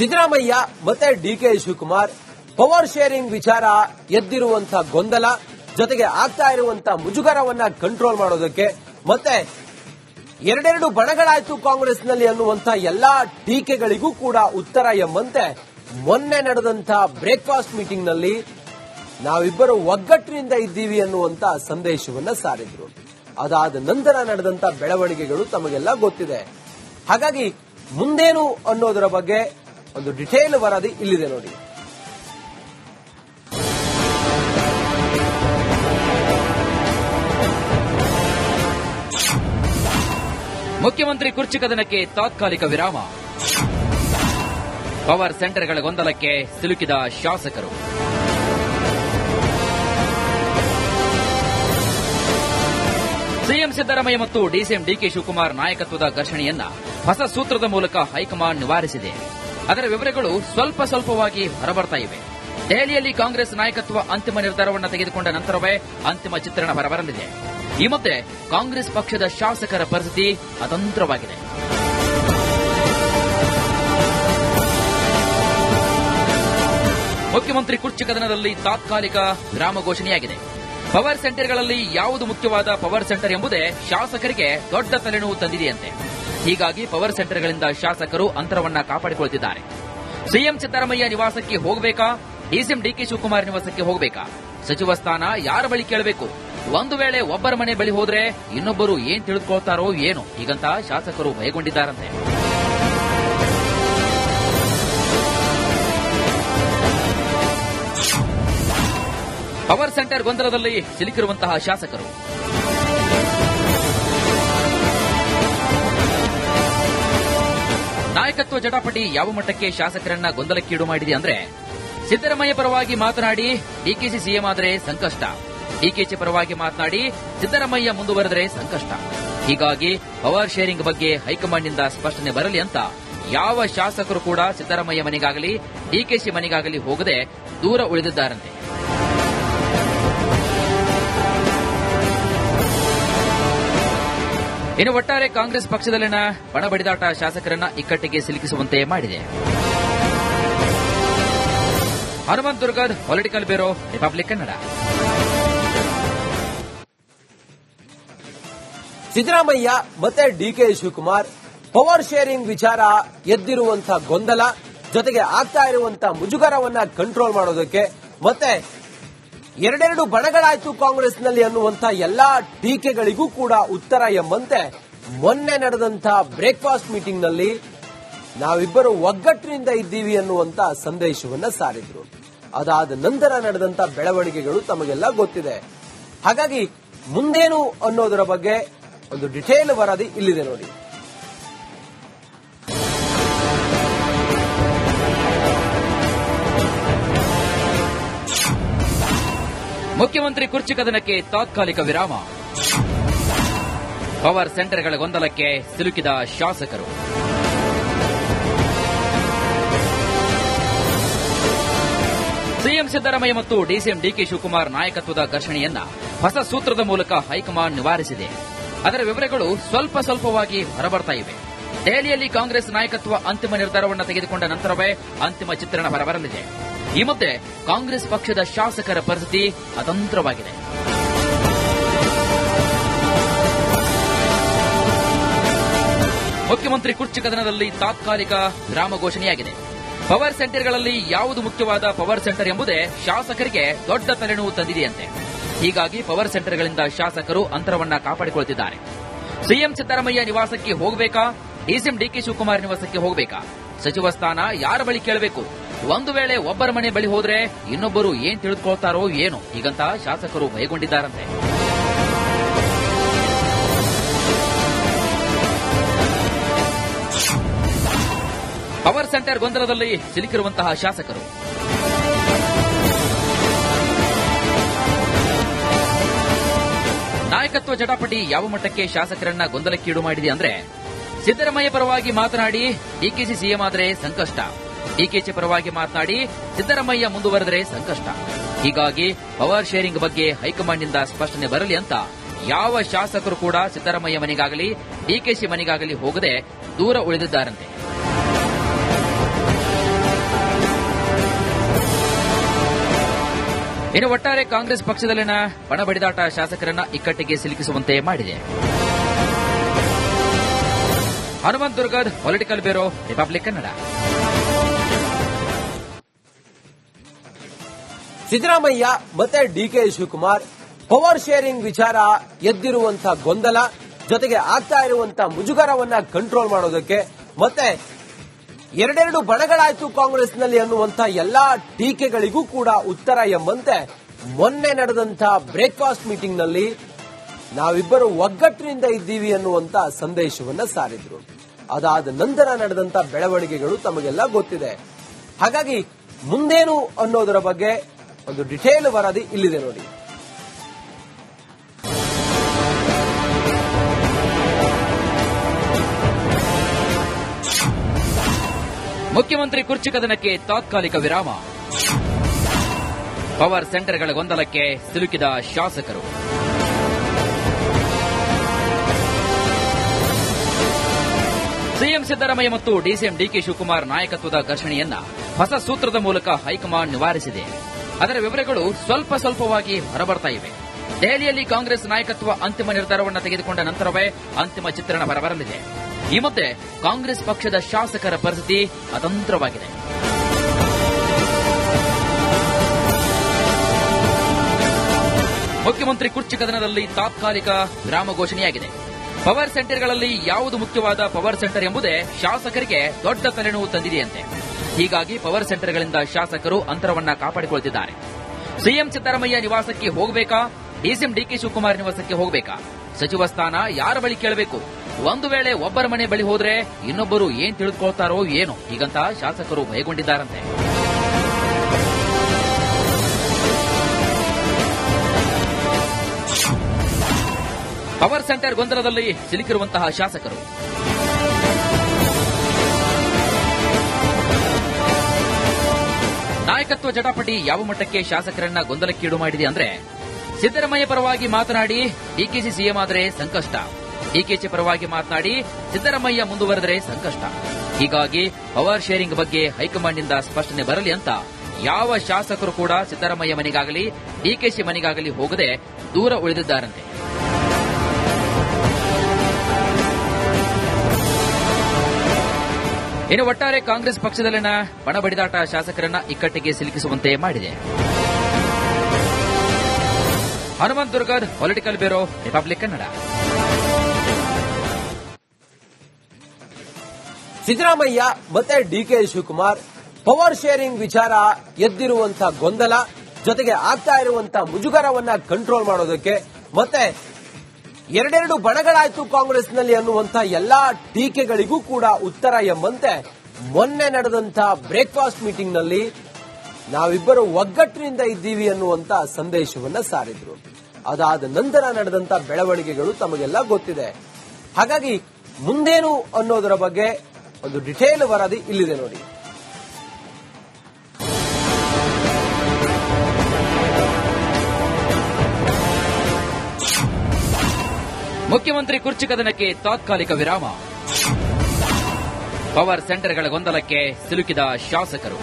ಸಿದ್ದರಾಮಯ್ಯ ಮತ್ತೆ DK Shivakumar power sharing ವಿಚಾರ ಎದ್ದಿರುವಂತಹ ಗೊಂದಲ ಜೊತೆಗೆ ಆಗ್ತಾ ಇರುವಂತಹ ಮುಜುಗರವನ್ನ ಕಂಟ್ರೋಲ್ ಮಾಡೋದಕ್ಕೆ ಮತ್ತೆ ಎರಡೆರಡು ಬಣಗಳಾಯ್ತು ಕಾಂಗ್ರೆಸ್ನಲ್ಲಿ ಅನ್ನುವಂತಹ ಎಲ್ಲಾ ಟೀಕೆಗಳಿಗೂ ಕೂಡ ಉತ್ತರ ಎಂಬಂತೆ ಮೊನ್ನೆ ನಡೆದಂತಹ ಬ್ರೇಕ್ಫಾಸ್ಟ್ ಮೀಟಿಂಗ್ ನಲ್ಲಿ ನಾವಿಬ್ಬರು ಒಗ್ಗಟ್ಟಿನಿಂದ ಇದ್ದೀವಿ ಅನ್ನುವಂತ ಸಂದೇಶವನ್ನ ಸಾರಿದ್ರು. ಅದಾದ ನಂತರ ನಡೆದಂತಹ ಬೆಳವಣಿಗೆಗಳು ತಮಗೆಲ್ಲ ಗೊತ್ತಿದೆ. ಹಾಗಾಗಿ ಮುಂದೇನು ಅನ್ನೋದರ ಬಗ್ಗೆ ಒಂದು ಡಿಟೇಲ್ ವರದಿ ಇಲ್ಲಿದೆ ನೋಡಿ. ಮುಖ್ಯಮಂತ್ರಿ ಕುರ್ಚಿ ಕದನಕ್ಕೆ ತಾತ್ಕಾಲಿಕ ವಿರಾಮ. ಪವರ್ ಸೆಂಟರ್ಗಳ ಗೊಂದಲಕ್ಕೆ ಸಿಲುಕಿದ ಶಾಸಕರು. ಸಿಎಂ ಸಿದ್ದರಾಮಯ್ಯ ಮತ್ತು ಡಿಸಿಎಂ ಡಿಕೆ ಶಿವಕುಮಾರ್ ನಾಯಕತ್ವದ ಘರ್ಷಣೆಯನ್ನ ಹೊಸ ಸೂತ್ರದ ಮೂಲಕ ಹೈಕಮಾಂಡ್ ನಿವಾರಿಸಿದೆ. ಅದರ ವಿವರಗಳು ಸ್ವಲ್ಪವಾಗಿ ಹೊರಬರ್ತಾ ಇವೆ. ದೆಹಲಿಯಲ್ಲಿ ಕಾಂಗ್ರೆಸ್ ನಾಯಕತ್ವ ಅಂತಿಮ ನಿರ್ಧಾರವನ್ನು ತೆಗೆದುಕೊಂಡ ನಂತರವೇ ಅಂತಿಮ ಚಿತ್ರಣ ಹೊರಬರಲಿದೆ. ಈ ಮಧ್ಯೆ ಕಾಂಗ್ರೆಸ್ ಪಕ್ಷದ ಶಾಸಕರ ಪರಿಸ್ಥಿತಿ ಅತಂತ್ರವಾಗಿದೆ. ಮುಖ್ಯಮಂತ್ರಿ ಕುರ್ಚಿ ಕದನದಲ್ಲಿ ತಾತ್ಕಾಲಿಕ ವಿರಾಮ ಘೋಷಣೆಯಾಗಿದೆ. ಪವರ್ ಸೆಂಟರ್ಗಳಲ್ಲಿ ಯಾವುದು ಮುಖ್ಯವಾದ ಪವರ್ ಸೆಂಟರ್ ಎಂಬುದೇ ಶಾಸಕರಿಗೆ ದೊಡ್ಡ ತಲೆನೋವು ತಂದಿದೆಯಂತೆ. ಹೀಗಾಗಿ ಪವರ್ ಸೆಂಟರ್ಗಳಿಂದ ಶಾಸಕರು ಅಂತರವನ್ನ ಕಾಪಾಡಿಕೊಳ್ಳುತ್ತಿದ್ದಾರೆ. ಸಿಎಂ ಸಿದ್ದರಾಮಯ್ಯ ನಿವಾಸಕ್ಕೆ ಹೋಗಬೇಕಾ, ಡಿಸಿಎಂ ಡಿಕೆ ಶಿವಕುಮಾರ್ ನಿವಾಸಕ್ಕೆ ಹೋಗಬೇಕಾ, ಸಚಿವ ಸ್ಥಾನ ಯಾರ ಬಳಿ ಕೇಳಬೇಕು, ಒಂದು ವೇಳೆ ಒಬ್ಬರ ಮನೆ ಬಳಿ ಹೋದ್ರೆ ಇನ್ನೊಬ್ಬರು ಏನ್ ತಿಳಿದುಕೊಳ್ತಾರೋ ಏನೋ ಹೀಗಂತ ಶಾಸಕರು ಭಯಗೊಂಡಿದ್ದಾರಂತೆ. ಪವರ್ ಸೆಂಟರ್ ಗೊಂದಲದಲ್ಲಿ ಸಿಲುಕಿರುವಂತಹ ಶಾಸಕರು. ನಾಯಕತ್ವ ಜಟಾಪಟಿ ಯಾವ ಮಟ್ಟಕ್ಕೆ ಶಾಸಕರನ್ನ ಗೊಂದಲಕ್ಕೀಡು ಮಾಡಿದೆ ಅಂದ್ರೆ, ಸಿದ್ದರಾಮಯ್ಯ ಪರವಾಗಿ ಮಾತನಾಡಿ ಡಿಕೆಶಿ ಸಿಎಂ ಆದರೆ ಸಂಕಷ್ಟ, ಡಿಕೆಶಿ ಪರವಾಗಿ ಮಾತನಾಡಿ ಸಿದ್ದರಾಮಯ್ಯ ಮುಂದುವರೆದರೆ ಸಂಕಷ್ಟ. ಹೀಗಾಗಿ ಪವರ್ ಶೇರಿಂಗ್ ಬಗ್ಗೆ ಹೈಕಮಾಂಡ್ನಿಂದ ಸ್ಪಷ್ಟನೆ ಬರಲಿ ಅಂತ ಯಾವ ಶಾಸಕರು ಕೂಡ ಸಿದ್ದರಾಮಯ್ಯ ಮನೆಗಾಗಲಿ ಡಿಕೆಶಿ ಮನೆಗಾಗಲಿ ಹೋಗದೆ ದೂರ ಉಳಿದಿದ್ದಾರಂತೆ. ಇನ್ನು ಒಟ್ಟಾರೆ ಕಾಂಗ್ರೆಸ್ ಪಕ್ಷದಲ್ಲಿನ ಬಣಬಡಿದಾಟ ಶಾಸಕರನ್ನ ಇಕ್ಕಟ್ಟಿಗೆ ಸಿಲುಕಿಸುವಂತೆ ಮಾಡಿದೆ. Hanumanth Durgad, political bureau, republic Kannada. Siddaramaiah ಮತ್ತೆ ಡಿಕೆ ಶಿವಕುಮಾರ್ ಪವರ್ ಶೇರಿಂಗ್ ವಿಚಾರ ಎದ್ದಿರುವಂತಹ ಗೊಂದಲ ಜೊತೆಗೆ ಆಗ್ತಾ ಇರುವಂತಹ ಮುಜುಗರವನ್ನ ಕಂಟ್ರೋಲ್ ಮಾಡೋದಕ್ಕೆ ಮತ್ತೆ ಎರಡೆರಡು ಬಣಗಳಾಯ್ತು ಕಾಂಗ್ರೆಸ್ನಲ್ಲಿ ಅನ್ನುವಂತಹ ಎಲ್ಲಾ ಟೀಕೆಗಳಿಗೂ ಕೂಡ ಉತ್ತರ ಎಂಬಂತೆ ಮೊನ್ನೆ ನಡೆದಂತಹ ಬ್ರೇಕ್ಫಾಸ್ಟ್ ಮೀಟಿಂಗ್ ನಲ್ಲಿ ನಾವಿಬ್ಬರು ಒಗ್ಗಟ್ಟಿನಿಂದ ಇದ್ದೀವಿ ಅನ್ನುವಂತ ಸಂದೇಶವನ್ನ ಸಾರಿದ್ರು. ಅದಾದ ನಂತರ ನಡೆದಂತಹ ಬೆಳವಣಿಗೆಗಳು ತಮಗೆಲ್ಲ ಗೊತ್ತಿದೆ. ಹಾಗಾಗಿ ಮುಂದೇನು ಅನ್ನೋದರ ಬಗ್ಗೆ ಒಂದು ಡಿಟೇಲ್ ವರದಿ ಇಲ್ಲಿದೆ ನೋಡಿ. ಮುಖ್ಯಮಂತ್ರಿ ಕುರ್ಚಿ ಕದನಕ್ಕೆ ತಾತ್ಕಾಲಿಕ ವಿರಾಮ. ಪವರ್ ಸೆಂಟರ್ಗಳ ಗೊಂದಲಕ್ಕೆ ಸಿಲುಕಿದ ಶಾಸಕರು. ಸಿಎಂ ಸಿದ್ದರಾಮಯ್ಯ ಮತ್ತು ಡಿಸಿಎಂ ಡಿಕೆ ಶಿವಕುಮಾರ್ ನಾಯಕತ್ವದ ಘರ್ಷಣೆಯನ್ನ ಹೊಸ ಸೂತ್ರದ ಮೂಲಕ ಹೈಕಮಾಂಡ್ ನಿವಾರಿಸಿದೆ. ಅದರ ವಿವರಗಳು ಸ್ವಲ್ಪವಾಗಿ ಹೊರಬರ್ತಾ ಇವೆ. ದೆಹಲಿಯಲ್ಲಿ ಕಾಂಗ್ರೆಸ್ ನಾಯಕತ್ವ ಅಂತಿಮ ನಿರ್ಧಾರವನ್ನು ತೆಗೆದುಕೊಂಡ ನಂತರವೇ ಅಂತಿಮ ಚಿತ್ರಣ ಹೊರಬರಲಿದೆ. ಈ ಮಧ್ಯೆ ಕಾಂಗ್ರೆಸ್ ಪಕ್ಷದ ಶಾಸಕರ ಪರಿಸ್ಥಿತಿ ಅತಂತ್ರವಾಗಿದೆ. ಮುಖ್ಯಮಂತ್ರಿ ಕುರ್ಚಿ ಕದನದಲ್ಲಿ ತಾತ್ಕಾಲಿಕ ವಿರಾಮ ಘೋಷಣೆಯಾಗಿದೆ. ಪವರ್ ಸೆಂಟರ್ಗಳಲ್ಲಿ ಯಾವುದು ಮುಖ್ಯವಾದ ಪವರ್ ಸೆಂಟರ್ ಎಂಬುದೇ ಶಾಸಕರಿಗೆ ದೊಡ್ಡ ತಲೆನೋವು ತಂದಿದೆಯಂತೆ. ಹೀಗಾಗಿ ಪವರ್ ಸೆಂಟರ್ಗಳಿಂದ ಶಾಸಕರು ಅಂತರವನ್ನ ಕಾಪಾಡಿಕೊಳ್ಳುತ್ತಿದ್ದಾರೆ. ಸಿಎಂ ಸಿದ್ದರಾಮಯ್ಯ ನಿವಾಸಕ್ಕೆ ಹೋಗಬೇಕಾ, ಡಿಸಿಎಂ ಡಿಕೆ ಶಿವಕುಮಾರ್ ನಿವಾಸಕ್ಕೆ ಹೋಗಬೇಕಾ, ಸಚಿವ ಸ್ಥಾನ ಯಾರ ಬಳಿ ಕೇಳಬೇಕು, ಒಂದು ವೇಳೆ ಒಬ್ಬರ ಮನೆ ಬಳಿ ಹೋದ್ರೆ ಇನ್ನೊಬ್ಬರು ಏನ್ ತಿಳಿದುಕೊಳ್ತಾರೋ ಏನೋ ಹೀಗಂತ ಶಾಸಕರು ಭಯಗೊಂಡಿದ್ದಾರಂತೆ. ಪವರ್ ಸೆಂಟರ್ ಗೊಂದಲದಲ್ಲಿ ಸಿಲುಕಿರುವಂತಹ ಶಾಸಕರು. ನಾಯಕತ್ವ ಜಟಾಪಟಿ ಯಾವ ಮಟ್ಟಕ್ಕೆ ಶಾಸಕರನ್ನ ಗೊಂದಲಕ್ಕೀಡು ಮಾಡಿದೆ ಅಂದ್ರೆ, ಸಿದ್ದರಾಮಯ್ಯ ಪರವಾಗಿ ಮಾತನಾಡಿ ಡಿಕೆಶಿ ಸಿಎಂ ಆದರೆ ಸಂಕಷ್ಟ, ಡಿಕೆಶಿ ಪರವಾಗಿ ಮಾತನಾಡಿ ಸಿದ್ದರಾಮಯ್ಯ ಮುಂದುವರೆದರೆ ಸಂಕಷ್ಟ. ಹೀಗಾಗಿ ಪವರ್ ಶೇರಿಂಗ್ ಬಗ್ಗೆ ಹೈಕಮಾಂಡ್ನಿಂದ ಸ್ಪಷ್ಟನೆ ಬರಲಿ ಅಂತ ಯಾವ ಶಾಸಕರು ಕೂಡ ಸಿದ್ದರಾಮಯ್ಯ ಮನೆಗಾಗಲಿ ಡಿಕೆಶಿ ಮನೆಗಾಗಲಿ ಹೋಗದೆ ದೂರ ಉಳಿದಿದ್ದಾರಂತೆ. ಇನ್ನು ಒಟ್ಟಾರೆ ಕಾಂಗ್ರೆಸ್ ಪಕ್ಷದಲ್ಲಿನ ಬಣ ಬಡಿದಾಟ ಶಾಸಕರನ್ನ ಇಕ್ಕಟ್ಟಿಗೆ ಸಿಲುಕಿಸುವಂತೆ ಮಾಡಿದೆ. Hanumanth Durgad, political bureau, republic Kannada. Siddaramaiah ಮತ್ತೆ ಡಿಕೆ ಶಿವಕುಮಾರ್ ಪವರ್ ಶೇರಿಂಗ್ ವಿಚಾರ ಎದ್ದಿರುವಂತಹ ಗೊಂದಲ ಜೊತೆಗೆ ಆಗ್ತಾ ಇರುವಂತಹ ಮುಜುಗರವನ್ನ ಕಂಟ್ರೋಲ್ ಮಾಡೋದಕ್ಕೆ ಮತ್ತೆ ಎರಡೆರಡು ಬಣಗಳಾಯ್ತು ಕಾಂಗ್ರೆಸ್ನಲ್ಲಿ ಅನ್ನುವಂತ ಎಲ್ಲಾ ಟೀಕೆಗಳಿಗೂ ಕೂಡ ಉತ್ತರ ಎಂಬಂತೆ ಮೊನ್ನೆ ನಡೆದಂತಹ ಬ್ರೇಕ್ಫಾಸ್ಟ್ ಮೀಟಿಂಗ್ ನಲ್ಲಿ ನಾವಿಬ್ಬರು ಒಗ್ಗಟ್ಟಿನಿಂದ ಇದ್ದೀವಿ ಅನ್ನುವಂತ ಸಂದೇಶವನ್ನ ಸಾರಿದ್ರು. ಅದಾದ ನಂತರ ನಡೆದಂತ ಬೆಳವಣಿಗೆಗಳು ತಮಗೆಲ್ಲ ಗೊತ್ತಿದೆ. ಹಾಗಾಗಿ ಮುಂದೇನು ಅನ್ನೋದರ ಬಗ್ಗೆ ಒಂದು ಡಿಟೇಲ್ ವರದಿ ಇಲ್ಲಿದೆ ನೋಡಿ. ಮುಖ್ಯಮಂತ್ರಿ ಕುರ್ಚಿ ಕದನಕ್ಕೆ ತಾತ್ಕಾಲಿಕ ವಿರಾಮ. ಪವರ್ ಸೆಂಟರ್ಗಳ ಗೊಂದಲಕ್ಕೆ ಸಿಲುಕಿದ ಶಾಸಕರು. ಸಿಎಂ ಸಿದ್ದರಾಮಯ್ಯ ಮತ್ತು ಡಿಸಿಎಂ ಡಿಕೆ ಶಿವಕುಮಾರ್ ನಾಯಕತ್ವದ ಘರ್ಷಣೆಯನ್ನ ಹೊಸ ಸೂತ್ರದ ಮೂಲಕ ಹೈಕಮಾಂಡ್ ನಿವಾರಿಸಿದೆ. ಅದರ ವಿವರಗಳು ಸ್ವಲ್ಪವಾಗಿ ಹೊರಬರ್ತಾ ಇವೆ. ದೆಹಲಿಯಲ್ಲಿ ಕಾಂಗ್ರೆಸ್ ನಾಯಕತ್ವ ಅಂತಿಮ ನಿರ್ಧಾರವನ್ನು ತೆಗೆದುಕೊಂಡ ನಂತರವೇ ಅಂತಿಮ ಚಿತ್ರಣ ಹೊರಬರಲಿದೆ. ಈ ಮಧ್ಯೆ ಕಾಂಗ್ರೆಸ್ ಪಕ್ಷದ ಶಾಸಕರ ಪರಿಸ್ಥಿತಿ ಅತಂತ್ರವಾಗಿದೆ. ಮುಖ್ಯಮಂತ್ರಿ ಕುರ್ಚಿ ಕದನದಲ್ಲಿ ತಾತ್ಕಾಲಿಕ ವಿರಾಮ ಘೋಷಣೆಯಾಗಿದೆ. ಪವರ್ ಸೆಂಟರ್ಗಳಲ್ಲಿ ಯಾವುದು ಮುಖ್ಯವಾದ ಪವರ್ ಸೆಂಟರ್ ಎಂಬುದೇ ಶಾಸಕರಿಗೆ ದೊಡ್ಡ ತಲೆನೋವು ತಂದಿದೆಯಂತೆ. ಹೀಗಾಗಿ ಪವರ್ ಸೆಂಟರ್ಗಳಿಂದ ಶಾಸಕರು ಅಂತರವನ್ನ ಕಾಪಾಡಿಕೊಳ್ಳುತ್ತಿದ್ದಾರೆ. ಸಿಎಂ ಸಿದ್ದರಾಮಯ್ಯ ನಿವಾಸಕ್ಕೆ ಹೋಗಬೇಕಾ, ಡಿಸಿಎಂ ಡಿಕೆ ಶಿವಕುಮಾರ್ ನಿವಾಸಕ್ಕೆ ಹೋಗಬೇಕಾ, ಸಚಿವ ಸ್ಥಾನ ಯಾರ ಬಳಿ ಕೇಳಬೇಕು, ಒಂದು ವೇಳೆ ಒಬ್ಬರ ಮನೆ ಬಳಿ ಹೋದ್ರೆ ಇನ್ನೊಬ್ಬರು ಏನ್ ತಿಳಿದುಕೊಳ್ತಾರೋ ಏನೋ ಹೀಗಂತ ಶಾಸಕರು ಭಯಗೊಂಡಿದ್ದಾರಂತೆ. ಪವರ್ ಸೆಂಟರ್ ಗೊಂದಲದಲ್ಲಿ ಸಿಲುಕಿರುವಂತಹ ಶಾಸಕರು. ನಾಯಕತ್ವ ಜಟಾಪಟಿ ಯಾವ ಮಟ್ಟಕ್ಕೆ ಶಾಸಕರನ್ನ ಗೊಂದಲಕ್ಕೀಡು ಮಾಡಿದೆ ಅಂದ್ರೆ, ಸಿದ್ದರಾಮಯ್ಯ ಪರವಾಗಿ ಮಾತನಾಡಿ ಡಿಕೆಶಿ ಸಿಎಂ ಆದರೆ ಸಂಕಷ್ಟ, ಡಿಕೆಶಿ ಪರವಾಗಿ ಮಾತನಾಡಿ ಸಿದ್ದರಾಮಯ್ಯ ಮುಂದುವರೆದರೆ ಸಂಕಷ್ಟ. ಹೀಗಾಗಿ ಪವರ್ ಶೇರಿಂಗ್ ಬಗ್ಗೆ ಹೈಕಮಾಂಡ್ನಿಂದ ಸ್ಪಷ್ಟನೆ ಬರಲಿ ಅಂತ ಯಾವ ಶಾಸಕರು ಕೂಡ ಸಿದ್ದರಾಮಯ್ಯ ಮನೆಗಾಗಲಿ ಡಿಕೆಶಿ ಮನೆಗಾಗಲಿ ಹೋಗದೆ ದೂರ ಉಳಿದಿದ್ದಾರಂತೆ. ಇನ್ನು ಒಟ್ಟಾರೆ ಕಾಂಗ್ರೆಸ್ ಪಕ್ಷದಲ್ಲಿನ ಬಣ ಬಡಿದಾಟ ಶಾಸಕರನ್ನ ಇಕ್ಕಟ್ಟಿಗೆ ಸಿಲುಕಿಸುವಂತೆ ಮಾಡಿದೆ. Hanumanth Durgad, political bureau, republic Kannada. Siddaramaiah ಮತ್ತೆ ಡಿಕೆ ಶಿವಕುಮಾರ್ ಪವರ್ ಶೇರಿಂಗ್ ವಿಚಾರ ಎದ್ದಿರುವಂತಹ ಗೊಂದಲ ಜೊತೆಗೆ ಆಗ್ತಾ ಇರುವಂತಹ ಮುಜುಗರವನ್ನ ಕಂಟ್ರೋಲ್ ಮಾಡೋದಕ್ಕೆ ಮತ್ತೆ ಎರಡೆರಡು ಬಣಗಳಾಯ್ತು ಕಾಂಗ್ರೆಸ್ನಲ್ಲಿ ಅನ್ನುವಂತ ಎಲ್ಲಾ ಟೀಕೆಗಳಿಗೂ ಕೂಡ ಉತ್ತರ ಎಂಬಂತೆ ಮೊನ್ನೆ ನಡೆದಂತಹ ಬ್ರೇಕ್ಫಾಸ್ಟ್ ಮೀಟಿಂಗ್ ನಲ್ಲಿ ನಾವಿಬ್ಬರು ಒಗ್ಗಟ್ಟಿನಿಂದ ಇದ್ದೀವಿ ಅನ್ನುವಂತ ಸಂದೇಶವನ್ನ ಸಾರಿದ್ರು. ಅದಾದ ನಂತರ ನಡೆದಂತ ಬೆಳವಣಿಗೆಗಳು ತಮಗೆಲ್ಲ ಗೊತ್ತಿದೆ. ಹಾಗಾಗಿ ಮುಂದೇನು ಅನ್ನೋದರ ಬಗ್ಗೆ ಒಂದು ಡಿಟೇಲ್ ವರದಿ ಇಲ್ಲಿದೆ ನೋಡಿ. ಮುಖ್ಯಮಂತ್ರಿ ಕುರ್ಚಿ ಕದನಕ್ಕೆ ತಾತ್ಕಾಲಿಕ ವಿರಾಮ. ಪವರ್ ಸೆಂಟರ್ಗಳ ಗೊಂದಲಕ್ಕೆ ಸಿಲುಕಿದ ಶಾಸಕರು.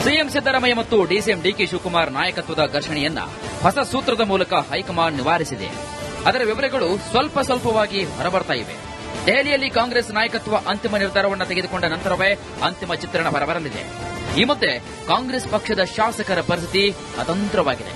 ಸಿಎಂ ಸಿದ್ದರಾಮಯ್ಯ ಮತ್ತು ಡಿಸಿಎಂ ಡಿಕೆ ಶಿವಕುಮಾರ್ ನಾಯಕತ್ವದ ಘರ್ಷಣೆಯನ್ನ ಹೊಸ ಸೂತ್ರದ ಮೂಲಕ ಹೈಕಮಾಂಡ್ ನಿವಾರಿಸಿದೆ. ಅದರ ವಿವರಗಳು ಸ್ವಲ್ಪವಾಗಿ ಹೊರಬರ್ತಾ ಇವೆ. ದೆಹಲಿಯಲ್ಲಿ ಕಾಂಗ್ರೆಸ್ ನಾಯಕತ್ವ ಅಂತಿಮ ನಿರ್ಧಾರವನ್ನು ತೆಗೆದುಕೊಂಡ ನಂತರವೇ ಅಂತಿಮ ಚಿತ್ರಣ ಹೊರಬರಲಿದೆ. ಈ ಮಧ್ಯೆ ಕಾಂಗ್ರೆಸ್ ಪಕ್ಷದ ಶಾಸಕರ ಪರಿಸ್ಥಿತಿ ಅತಂತ್ರವಾಗಿದೆ.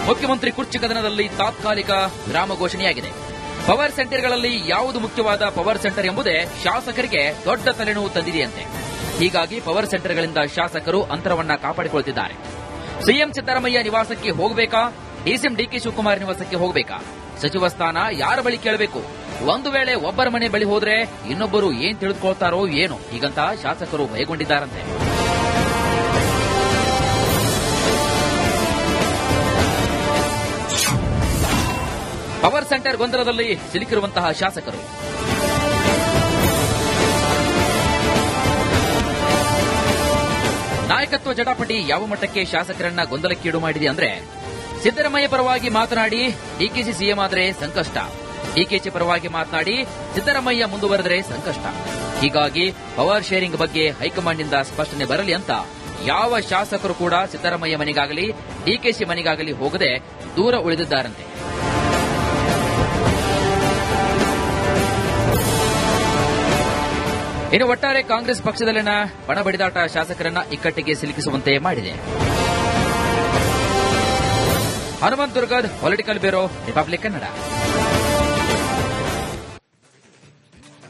ಮುಖ್ಯಮಂತ್ರಿ ಕುರ್ಚಿ ಕದನದಲ್ಲಿ ತಾತ್ಕಾಲಿಕ ವಿರಾಮ ಘೋಷಣೆಯಾಗಿದೆ. ಪವರ್ ಸೆಂಟರ್ಗಳಲ್ಲಿ ಯಾವುದು ಮುಖ್ಯವಾದ ಪವರ್ ಸೆಂಟರ್ ಎಂಬುದೇ ಶಾಸಕರಿಗೆ ದೊಡ್ಡ ತಲೆನೋವು ತಂದಿದೆಯಂತೆ. ಹೀಗಾಗಿ ಪವರ್ ಸೆಂಟರ್ಗಳಿಂದ ಶಾಸಕರು ಅಂತರವನ್ನ ಕಾಪಾಡಿಕೊಳ್ಳುತ್ತಿದ್ದಾರೆ. ಸಿಎಂ ಸಿದ್ದರಾಮಯ್ಯ ನಿವಾಸಕ್ಕೆ ಹೋಗಬೇಕಾ, ಡಿಸಿಎಂ ಡಿಕೆ ಶಿವಕುಮಾರ್ ನಿವಾಸಕ್ಕೆ ಹೋಗಬೇಕಾ, ಸಚಿವ ಸ್ಥಾನ ಯಾರ ಬಳಿ ಕೇಳಬೇಕು, ಒಂದು ವೇಳೆ ಒಬ್ಬರ ಮನೆ ಬಳಿ ಹೋದ್ರೆ ಇನ್ನೊಬ್ಬರು ಏನ್ ತಿಳಿದುಕೊಳ್ತಾರೋ ಏನೋ ಹೀಗಂತ ಶಾಸಕರು ಭಯಗೊಂಡಿದ್ದಾರಂತೆ. ಪವರ್ ಸೆಂಟರ್ ಗೊಂದಲದಲ್ಲಿ ಸಿಲುಕಿರುವಂತಹ ಶಾಸಕರು. ನಾಯಕತ್ವ ಜಟಾಪಟಿ ಯಾವ ಮಟ್ಟಕ್ಕೆ ಶಾಸಕರನ್ನ ಗೊಂದಲಕ್ಕೀಡು ಮಾಡಿದೆ ಅಂದ್ರೆ, ಸಿದ್ದರಾಮಯ್ಯ ಪರವಾಗಿ ಮಾತನಾಡಿ ಡಿಕೆಶಿ ಸಿಎಂ ಆದರೆ ಸಂಕಷ್ಟ, ಡಿಕೆಶಿ ಪರವಾಗಿ ಮಾತನಾಡಿ ಸಿದ್ದರಾಮಯ್ಯ ಮುಂದುವರೆದರೆ ಸಂಕಷ್ಟ. ಹೀಗಾಗಿ ಪವರ್ ಶೇರಿಂಗ್ ಬಗ್ಗೆ ಹೈಕಮಾಂಡ್ನಿಂದ ಸ್ಪಷ್ಟನೆ ಬರಲಿ ಅಂತ ಯಾವ ಶಾಸಕರು ಕೂಡ ಸಿದ್ದರಾಮಯ್ಯ ಮನೆಗಾಗಲಿ ಡಿಕೆಶಿ ಮನೆಗಾಗಲಿ ಹೋಗದೆ ದೂರ ಉಳಿದಿದ್ದಾರಂತೆ. ಇನ್ನು ಒಟ್ಟಾರೆ ಕಾಂಗ್ರೆಸ್ ಪಕ್ಷದಲ್ಲಿನ ಬಣ ಬಡಿದಾಟ ಶಾಸಕರನ್ನ ಇಕ್ಕಟ್ಟಿಗೆ ಸಿಲುಕಿಸುವಂತೆ ಮಾಡಿದೆ. Hanumanth Durgad political bureau, republic Kannada.